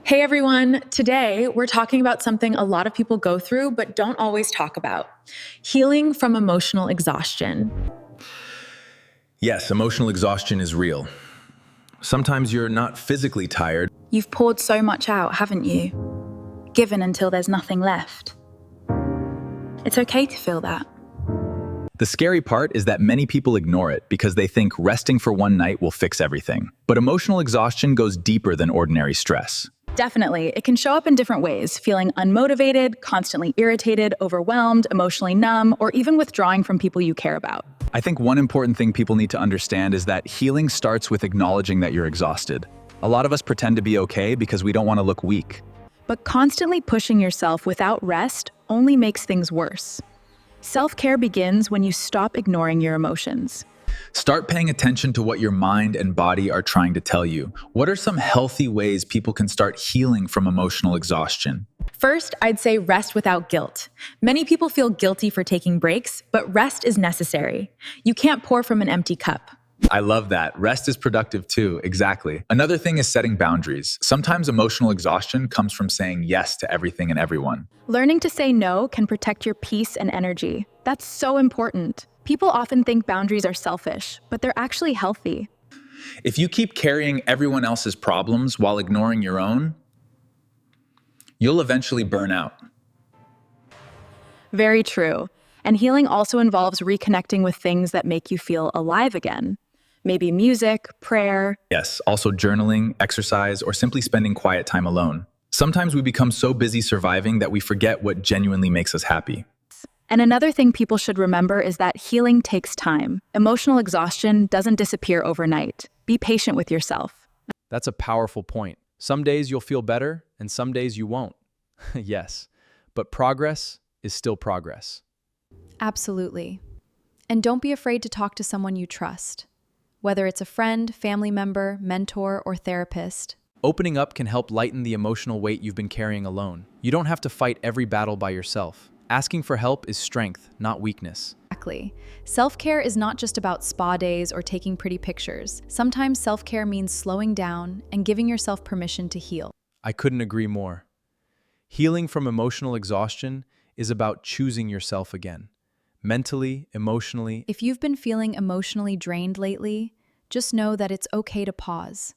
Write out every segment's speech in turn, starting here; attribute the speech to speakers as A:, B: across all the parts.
A: Hey everyone, today we're talking about something a lot of people go through but don't always talk about: healing from emotional exhaustion.
B: Yes, emotional exhaustion is real. Sometimes you're not physically tired.
C: You've poured so much out, haven't you? Given until there's nothing left. It's okay to feel that.
B: The scary part is that many people ignore it because they think resting for one night will fix everything. But emotional exhaustion goes deeper than ordinary stress.
C: Definitely, it can show up in different ways: feeling unmotivated, constantly irritated, overwhelmed, emotionally numb, or even withdrawing from people you care about.
B: I think one important thing people need to understand is that healing starts with acknowledging that you're exhausted. A lot of us pretend to be okay because we don't want to look weak.
C: But constantly pushing yourself without rest only makes things worse. Self-care begins when you stop ignoring your emotions.
B: Start paying attention to what your mind and body are trying to tell you. What are some healthy ways people can start healing from emotional exhaustion?
A: First, I'd say rest without guilt. Many people feel guilty for taking breaks, but rest is necessary. You can't pour from an empty cup.
B: I love that. Rest is productive too. Exactly. Another thing is setting boundaries. Sometimes emotional exhaustion comes from saying yes to everything and everyone.
C: Learning to say no can protect your peace and energy. That's so important. People often think boundaries are selfish, but they're actually healthy.
B: If you keep carrying everyone else's problems while ignoring your own, you'll eventually burn out.
C: Very true. And healing also involves reconnecting with things that make you feel alive again. Maybe music, prayer.
B: Yes, also journaling, exercise, or simply spending quiet time alone. Sometimes we become so busy surviving that we forget what genuinely makes us happy.
C: And another thing people should remember is that healing takes time. Emotional exhaustion doesn't disappear overnight. Be patient with yourself.
D: That's a powerful point. Some days you'll feel better, and some days you won't. Yes, but progress is still progress.
E: Absolutely. And don't be afraid to talk to someone you trust. Whether it's a friend, family member, mentor, or therapist.
D: Opening up can help lighten the emotional weight you've been carrying alone. You don't have to fight every battle by yourself. Asking for help is strength, not weakness.
E: Exactly. Self-care is not just about spa days or taking pretty pictures. Sometimes self-care means slowing down and giving yourself permission to heal.
D: I couldn't agree more. Healing from emotional exhaustion is about choosing yourself again. Mentally, emotionally.
E: If you've been feeling emotionally drained lately, just know that it's okay to pause.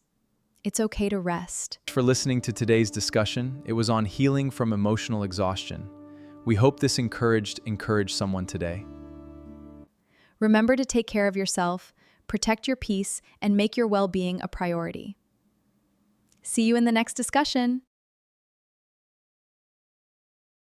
E: It's okay to rest.
D: For listening to today's discussion, it was on healing from emotional exhaustion. We hope this encouraged someone today.
E: Remember to take care of yourself, protect your peace, and make your well-being a priority. See you in the next discussion.